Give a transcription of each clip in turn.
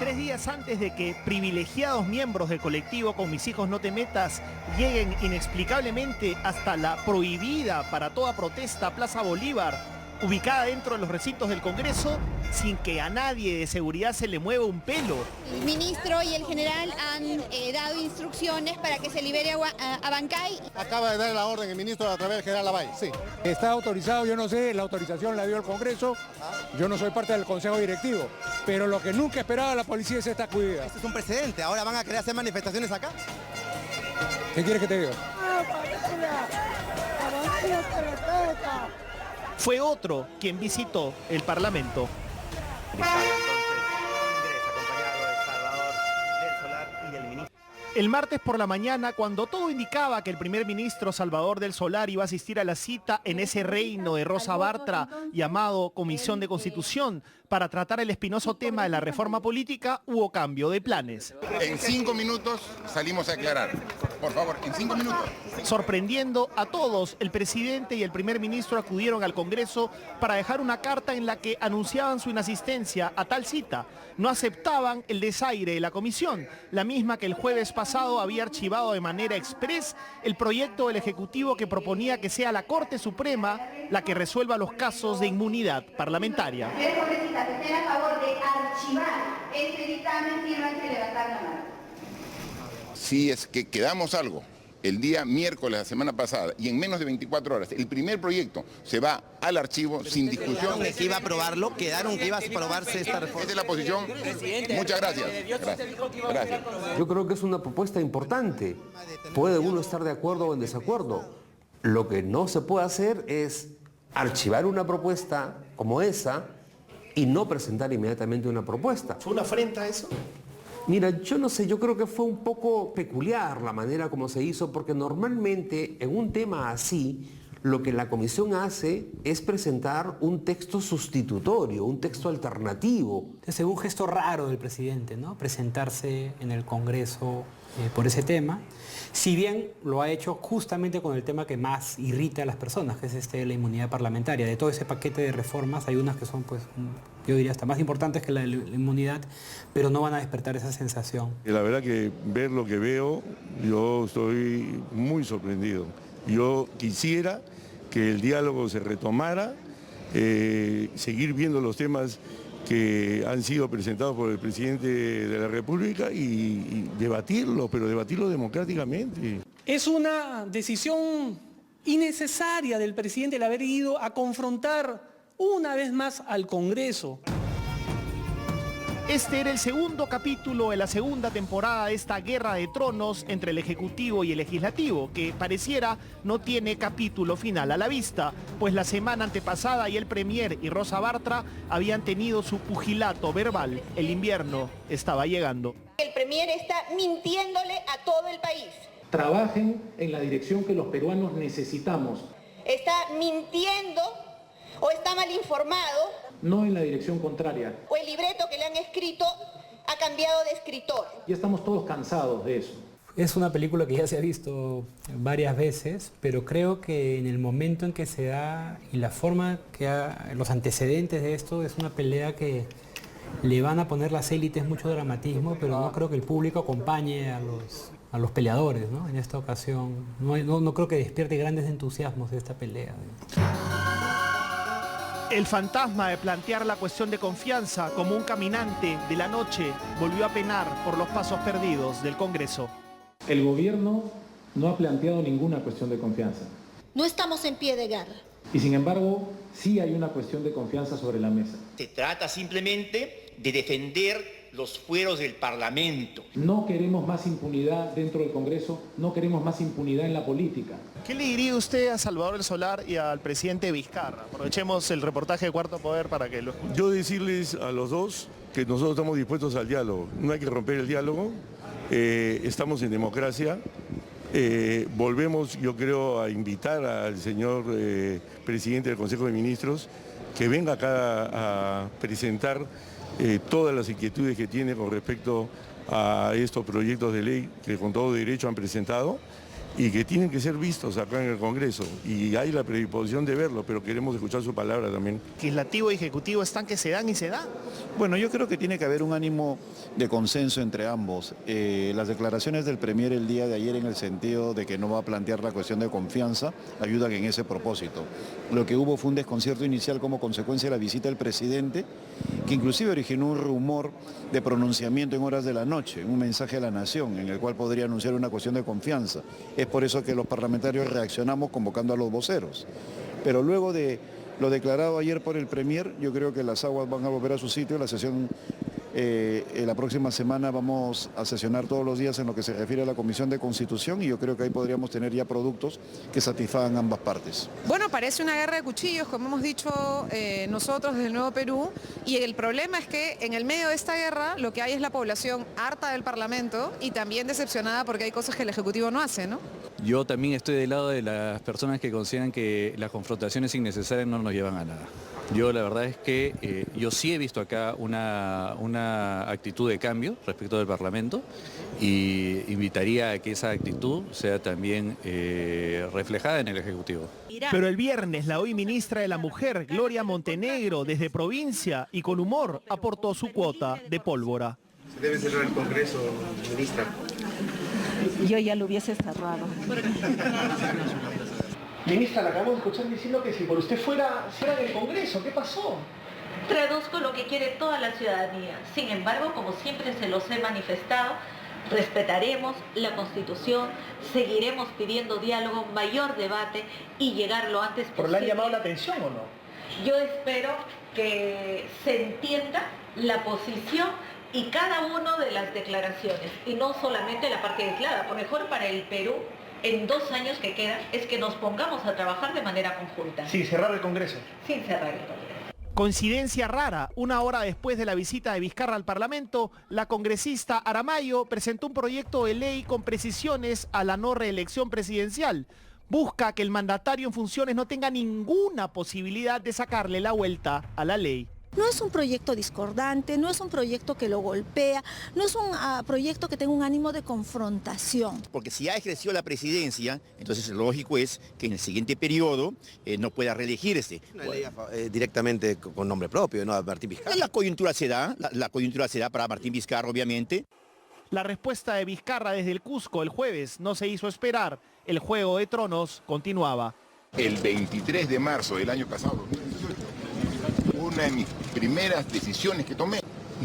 3 días antes de que privilegiados miembros del colectivo Con Mis Hijos No Te Metas lleguen inexplicablemente hasta la prohibida para toda protesta Plaza Bolívar, ubicada dentro de los recintos del Congreso, sin que a nadie de seguridad se le mueva un pelo. El ministro y el general han dado instrucciones para que se libere a Abancay. Acaba de dar la orden el ministro a través del general Lavalle, sí. Está autorizado, yo no sé, la autorización la dio el Congreso, yo no soy parte del Consejo Directivo, pero lo que nunca esperaba la policía es esta acudida. Este es un precedente, ahora van a querer hacer manifestaciones acá. ¿Qué quieres que te diga? Fue otro quien visitó el Parlamento. El martes por la mañana, cuando todo indicaba que el primer ministro Salvador del Solar iba a asistir a la cita en ese reino de Rosa Bartra llamado Comisión de Constitución para tratar el espinoso tema de la reforma política, hubo cambio de planes. En 5 minutos salimos a aclarar. Por favor, en 5 minutos. Sorprendiendo a todos, el presidente y el primer ministro acudieron al Congreso para dejar una carta en la que anunciaban su inasistencia a tal cita. No aceptaban el desaire de la comisión, la misma que el jueves pasado había archivado de manera exprés el proyecto del Ejecutivo que proponía que sea la Corte Suprema la que resuelva los casos de inmunidad parlamentaria. Que estén a favor de archivar este dictamen tienen que levantar la mano. Si es que quedamos algo el día miércoles, la semana pasada, y en menos de 24 horas, el primer proyecto se va al archivo sin discusión. Quedaron que iba a aprobarlo, quedaron que iba a aprobarse esta reforma. Esta es la posición. Muchas gracias. Gracias. Yo creo que es una propuesta importante. Puede uno estar de acuerdo o en desacuerdo. Lo que no se puede hacer es archivar una propuesta como esa y no presentar inmediatamente una propuesta. ¿Fue una afrenta eso? Mira, yo no sé, yo creo que fue un poco peculiar la manera como se hizo, porque normalmente en un tema así, lo que la comisión hace es presentar un texto sustitutorio, un texto alternativo. Es un gesto raro del presidente, ¿no? Presentarse en el Congreso por ese tema, si bien lo ha hecho justamente con el tema que más irrita a las personas, que es la inmunidad parlamentaria. De todo ese paquete de reformas hay unas que son, pues, yo diría hasta más importantes que la inmunidad, pero no van a despertar esa sensación. La verdad que ver lo que veo, yo estoy muy sorprendido. Yo quisiera que el diálogo se retomara, seguir viendo los temas que han sido presentados por el presidente de la República y debatirlo, pero debatirlo democráticamente. Es una decisión innecesaria del presidente el haber ido a confrontar una vez más al Congreso. Este era el segundo capítulo de la segunda temporada de esta guerra de tronos entre el Ejecutivo y el Legislativo, que pareciera no tiene capítulo final a la vista, pues la semana antepasada y el Premier y Rosa Bartra habían tenido su pugilato verbal. El invierno estaba llegando. El Premier está mintiéndole a todo el país. Trabajen en la dirección que los peruanos necesitamos. Está mintiendo o está mal informado. No en la dirección contraria. O el libreto que le han escrito ha cambiado de escritor. Ya estamos todos cansados de eso. Es una película que ya se ha visto varias veces, pero creo que en el momento en que se da y la forma los antecedentes de esto, es una pelea que le van a poner las élites mucho dramatismo, pero no creo que el público acompañe a los peleadores, ¿no? En esta ocasión. No creo que despierte grandes entusiasmos de esta pelea. El fantasma de plantear la cuestión de confianza como un caminante de la noche volvió a penar por los pasos perdidos del Congreso. El gobierno no ha planteado ninguna cuestión de confianza. No estamos en pie de guerra. Y sin embargo, sí hay una cuestión de confianza sobre la mesa. Se trata simplemente de defender los fueros del Parlamento. No queremos más impunidad dentro del Congreso, no queremos más impunidad en la política. ¿Qué le diría usted a Salvador del Solar y al presidente Vizcarra? Aprovechemos el reportaje de Cuarto Poder para que lo escuchen. Yo decirles a los dos que nosotros estamos dispuestos al diálogo. No hay que romper el diálogo, estamos en democracia. Volvemos, yo creo, a invitar al señor presidente del Consejo de Ministros que venga acá a presentar todas las inquietudes que tiene con respecto a estos proyectos de ley que con todo derecho han presentado y que tienen que ser vistos acá en el Congreso. Y hay la predisposición de verlo, pero queremos escuchar su palabra también. Legislativo y Ejecutivo están que se dan y se dan. Bueno, yo creo que tiene que haber un ánimo de consenso entre ambos. Las declaraciones del Premier el día de ayer en el sentido de que no va a plantear la cuestión de confianza ayudan en ese propósito. Lo que hubo fue un desconcierto inicial como consecuencia de la visita del presidente, que inclusive originó un rumor de pronunciamiento en horas de la noche, un mensaje a la nación en el cual podría anunciar una cuestión de confianza. Es por eso que los parlamentarios reaccionamos convocando a los voceros. Pero luego de lo declarado ayer por el Premier, yo creo que las aguas van a volver a su sitio. La sesión, la próxima semana vamos a sesionar todos los días en lo que se refiere a la Comisión de Constitución y yo creo que ahí podríamos tener ya productos que satisfagan ambas partes. Bueno, parece una guerra de cuchillos, como hemos dicho nosotros desde el Nuevo Perú, y el problema es que en el medio de esta guerra lo que hay es la población harta del Parlamento y también decepcionada porque hay cosas que el Ejecutivo no hace, ¿no? Yo también estoy del lado de las personas que consideran que las confrontaciones innecesarias no nos llevan a nada. Yo la verdad es que yo sí he visto acá una actitud de cambio respecto del Parlamento y invitaría a que esa actitud sea también reflejada en el Ejecutivo. Pero el viernes la hoy ministra de la Mujer, Gloria Montenegro, desde provincia y con humor, aportó su cuota de pólvora. ¿Se debe cerrar el Congreso, ministra? Yo ya lo hubiese cerrado. Ministra, la acabamos de escuchar diciendo que si por usted fuera del Congreso, ¿qué pasó? Traduzco lo que quiere toda la ciudadanía. Sin embargo, como siempre se los he manifestado, respetaremos la Constitución, seguiremos pidiendo diálogo, mayor debate y llegar lo antes posible. ¿Pero le han llamado la atención o no? Yo espero que se entienda la posición y cada una de las declaraciones, y no solamente la parte declarada. Por mejor para el Perú, en 2 años que quedan, es que nos pongamos a trabajar de manera conjunta. Sin cerrar el Congreso. Sin cerrar el Congreso. Coincidencia rara, una hora después de la visita de Vizcarra al Parlamento, la congresista Aramayo presentó un proyecto de ley con precisiones a la no reelección presidencial. Busca que el mandatario en funciones no tenga ninguna posibilidad de sacarle la vuelta a la ley. No es un proyecto discordante, no es un proyecto que lo golpea, no es un proyecto que tenga un ánimo de confrontación. Porque si ha ejercido la presidencia, entonces lo lógico es que en el siguiente periodo no pueda reelegirse. Una ley directamente con nombre propio, ¿no? A Martín Vizcarra. La coyuntura se da, la coyuntura se da para Martín Vizcarra, obviamente. La respuesta de Vizcarra desde el Cusco el jueves no se hizo esperar. El juego de tronos continuaba. El 23 de marzo del año pasado, 2018, una de mis primeras decisiones que tomé,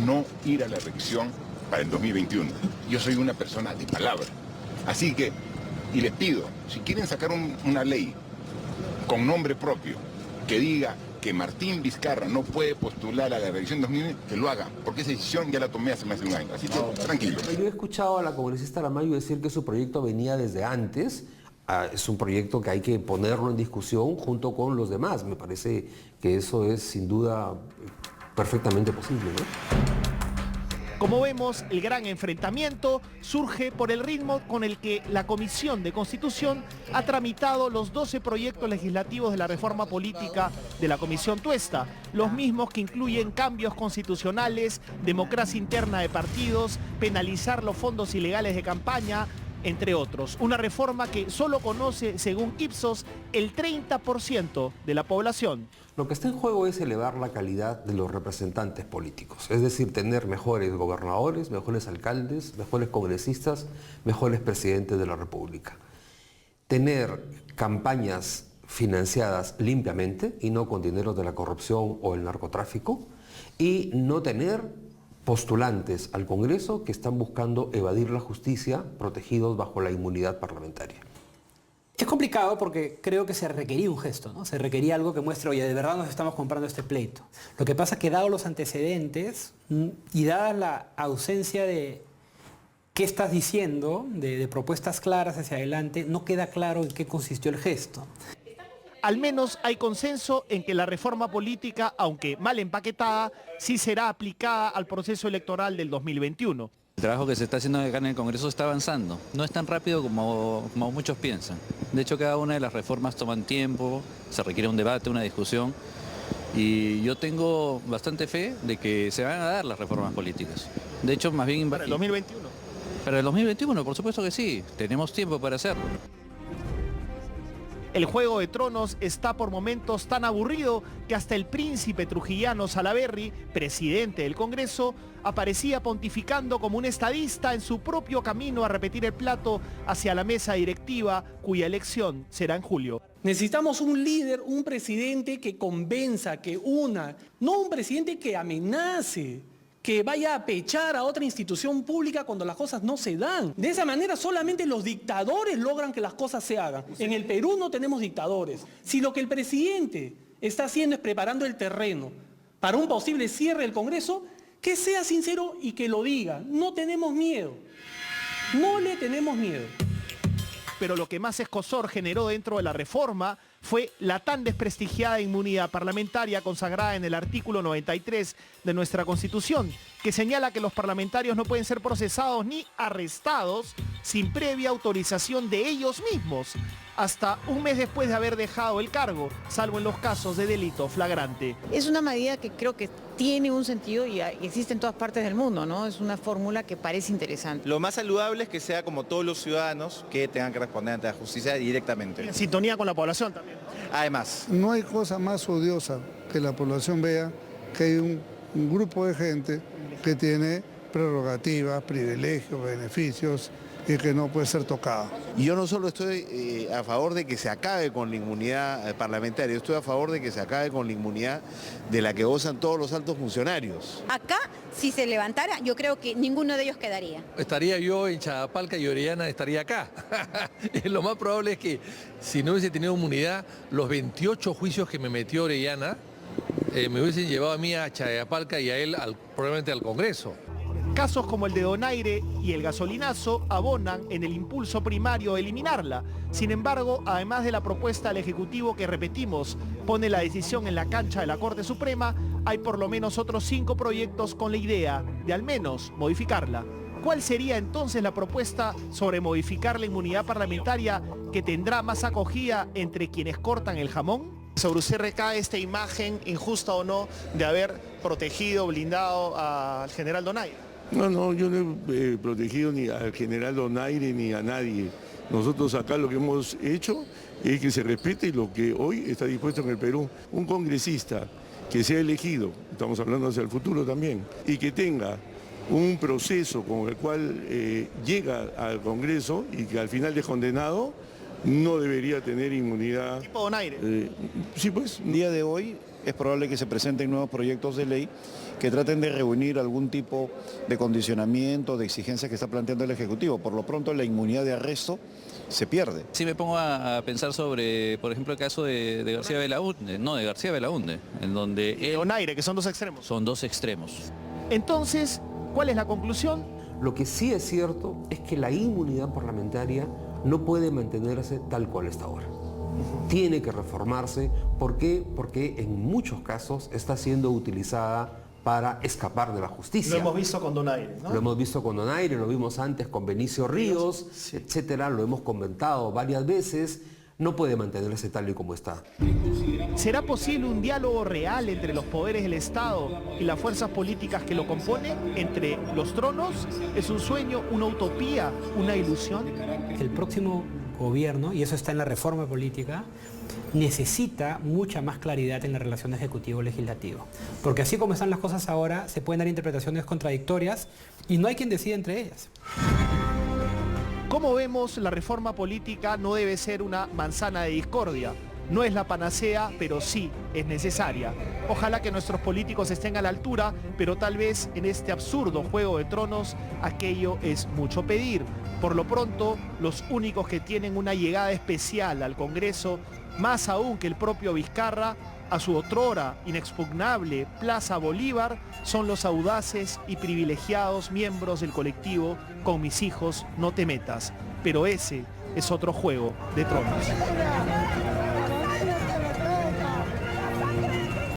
no ir a la reelección para el 2021. Yo soy una persona de palabra. Así que, y les pido, si quieren sacar una ley con nombre propio que diga que Martín Vizcarra no puede postular a la reelección 2020, que lo haga, porque esa decisión ya la tomé hace más de un año. Así que, tranquilo. Yo he escuchado a la congresista Aramayo decir que su proyecto venía desde antes. Es un proyecto que hay que ponerlo en discusión junto con los demás. Me parece que eso es sin duda perfectamente posible, ¿no? Como vemos, el gran enfrentamiento surge por el ritmo con el que la Comisión de Constitución ha tramitado los 12 proyectos legislativos de la reforma política de la Comisión Tuesta, los mismos que incluyen cambios constitucionales, democracia interna de partidos, penalizar los fondos ilegales de campaña, entre otros. Una reforma que solo conoce, según Ipsos, el 30% de la población. Lo que está en juego es elevar la calidad de los representantes políticos, es decir, tener mejores gobernadores, mejores alcaldes, mejores congresistas, mejores presidentes de la República. Tener campañas financiadas limpiamente y no con dinero de la corrupción o el narcotráfico, y no tener postulantes al Congreso que están buscando evadir la justicia protegidos bajo la inmunidad parlamentaria. Es complicado porque creo que se requería un gesto, ¿no? Se requería algo que muestre, oye, de verdad nos estamos comprando este pleito. Lo que pasa es que dado los antecedentes y dada la ausencia de qué estás diciendo, de propuestas claras hacia adelante, no queda claro en qué consistió el gesto. Al menos hay consenso en que la reforma política, aunque mal empaquetada, sí será aplicada al proceso electoral del 2021. El trabajo que se está haciendo acá en el Congreso está avanzando. No es tan rápido como muchos piensan. De hecho, cada una de las reformas toman tiempo, se requiere un debate, una discusión. Y yo tengo bastante fe de que se van a dar las reformas políticas. De hecho, más bien... ¿Para el 2021? Para el 2021, por supuesto que sí. Tenemos tiempo para hacerlo. El Juego de Tronos está por momentos tan aburrido que hasta el príncipe trujillano Salaverry, presidente del Congreso, aparecía pontificando como un estadista en su propio camino a repetir el plato hacia la mesa directiva, cuya elección será en julio. Necesitamos un líder, un presidente que convenza, que una, no un presidente que amenace, que vaya a pechar a otra institución pública cuando las cosas no se dan. De esa manera solamente los dictadores logran que las cosas se hagan. En el Perú no tenemos dictadores. Si lo que el presidente está haciendo es preparando el terreno para un posible cierre del Congreso, que sea sincero y que lo diga. No tenemos miedo. No le tenemos miedo. Pero lo que más escozor generó dentro de la reforma fue la tan desprestigiada inmunidad parlamentaria consagrada en el artículo 93 de nuestra Constitución, que señala que los parlamentarios no pueden ser procesados ni arrestados sin previa autorización de ellos mismos, hasta un mes después de haber dejado el cargo, salvo en los casos de delito flagrante. Es una medida que creo que tiene un sentido y existe en todas partes del mundo, ¿no? Es una fórmula que parece interesante. Lo más saludable es que sea como todos los ciudadanos que tengan que responder ante la justicia directamente. En sintonía con la población también. Además. No hay cosa más odiosa que la población vea que hay un grupo de gente que tiene prerrogativas, privilegios, beneficios y que no puede ser tocada. Y yo no solo estoy a favor de que se acabe con la inmunidad parlamentaria, yo estoy a favor de que se acabe con la inmunidad de la que gozan todos los altos funcionarios. Acá, si se levantara, yo creo que ninguno de ellos quedaría. Estaría yo en Chagapalca y Orellana estaría acá. Lo más probable es que si no hubiese tenido inmunidad, los 28 juicios que me metió Orellana me hubiesen llevado a mí a Chagapalca y a él probablemente al Congreso. Casos como el de Donaire y el gasolinazo abonan en el impulso primario de eliminarla. Sin embargo, además de la propuesta del Ejecutivo que, repetimos, pone la decisión en la cancha de la Corte Suprema, hay por lo menos otros 5 proyectos con la idea de al menos modificarla. ¿Cuál sería entonces la propuesta sobre modificar la inmunidad parlamentaria que tendrá más acogida entre quienes cortan el jamón? Sobre usted recae esta imagen, injusta o no, de haber protegido, blindado al general Donaire. No, yo no he protegido ni al general Donaire ni a nadie. Nosotros acá lo que hemos hecho es que se respete lo que hoy está dispuesto en el Perú. Un congresista que sea elegido, estamos hablando hacia el futuro también, y que tenga un proceso con el cual llega al Congreso y que al final es condenado, no debería tener inmunidad. ¿Tipo Donaire? Sí, pues. El día de hoy es probable que se presenten nuevos proyectos de ley que traten de reunir algún tipo de condicionamiento, de exigencias que está planteando el Ejecutivo. Por lo pronto la inmunidad de arresto se pierde. Sí me pongo a pensar sobre, por ejemplo, el caso de García Belaúnde, de García Belaúnde, en donde... Donaire, que son dos extremos. Son dos extremos. Entonces, ¿cuál es la conclusión? Lo que sí es cierto es que la inmunidad parlamentaria no puede mantenerse tal cual está ahora. Tiene que reformarse. ¿Por qué? Porque en muchos casos está siendo utilizada para escapar de la justicia. Lo hemos visto con Donaire, ¿no? Lo hemos visto con Donaire, lo vimos antes con Benicio Ríos, sí, etcétera, lo hemos comentado varias veces. No puede mantenerse tal y como está. ¿Será posible un diálogo real entre los poderes del Estado y las fuerzas políticas que lo componen? ¿Entre los tronos? ¿Es un sueño, una utopía, una ilusión? El próximo gobierno, y eso está en la reforma política, necesita mucha más claridad en la relación ejecutivo-legislativo. Porque así como están las cosas ahora, se pueden dar interpretaciones contradictorias y no hay quien decida entre ellas. Como vemos, la reforma política no debe ser una manzana de discordia. No es la panacea, pero sí es necesaria. Ojalá que nuestros políticos estén a la altura, pero tal vez en este absurdo juego de tronos aquello es mucho pedir. Por lo pronto, los únicos que tienen una llegada especial al Congreso, más aún que el propio Vizcarra, a su otrora inexpugnable Plaza Bolívar, son los audaces y privilegiados miembros del colectivo Con mis hijos no te metas. Pero ese es otro juego de tronos.